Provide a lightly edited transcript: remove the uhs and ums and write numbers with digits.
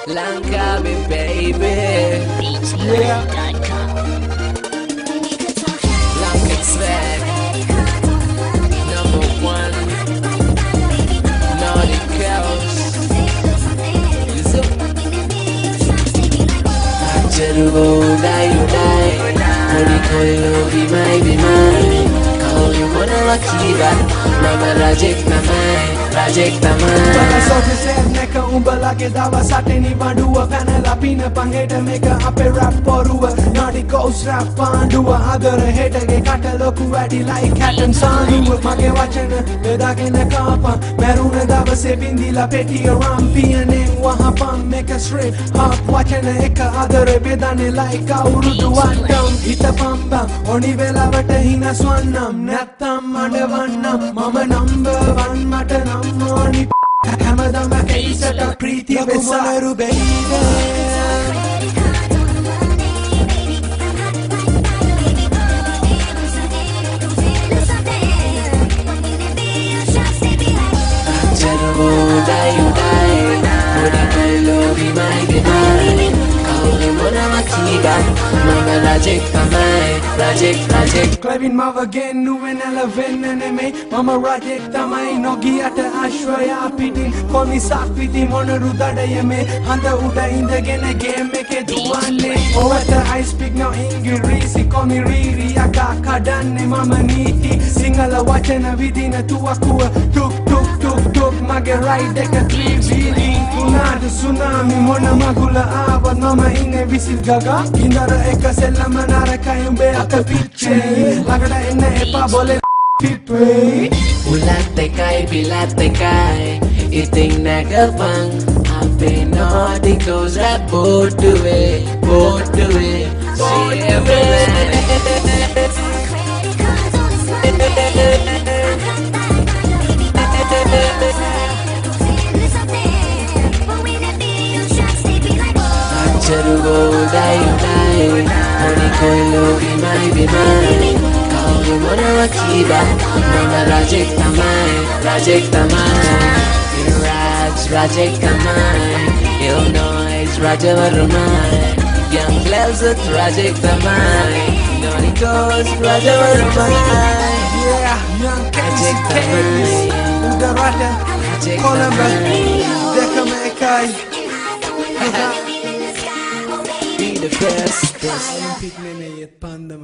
Langkawi baby. BeachMusic.com. Langkawi swag. Number one. Nordic girls. Hajarugo udai. Mori koyo bimai. Kalau you wanna lucky ba, mama rajek tamai. Bala sote ser neka umbala ke dawa sateni vanduwa panela pina pangeta meka ape rap porua naughty ghost rap panduwa adara heta ge kata loku adi like captain sanduwa mage wachana bedagena kapa meruna dawa se bindila peti rampiane wahapan meka straight hop wachana eka adara bedane like aurudu wattam hita pamba oni velawata hina swannam nattam madavannam mama number 1 mata nammani Hamadama kaisata preeti vesaru baby Hajarugo udai. Mori koyo bimai. Kalau you wanna lucky ba, mama rajek tamai. Clevin mava gen nuvenala vennane mama rajek tamai nogiyata ashwaya pitin koni sakpiti monaru dadayame handa uda indagena game eke duwanne owata I speak no ingirisi komi riri aka kadanne mama niti singala wachana vidina tuakua tuk mage ride eka 3 kunadu tsunami mona magula ava mama ine visil gaga indara eka sella manara kayumbe aka piche lagada enne epa bole pitwe Ulat tekai, iting nagabang ape naughty goes rap boat to it. See everywhere. Hajarugo udai. Mori koyo bimai. Kalau you wanna lucky ba, mama rajek tamai. Rajek tamai. Illinois Raja Varmai. Young Blazet Rajek tamai. Naughty Ghost Raja Varmai. yeah young Rajek Casey tamai. udarata Rajek kolamba tamai. dekame kai Be the best. Olympic nene yet pandama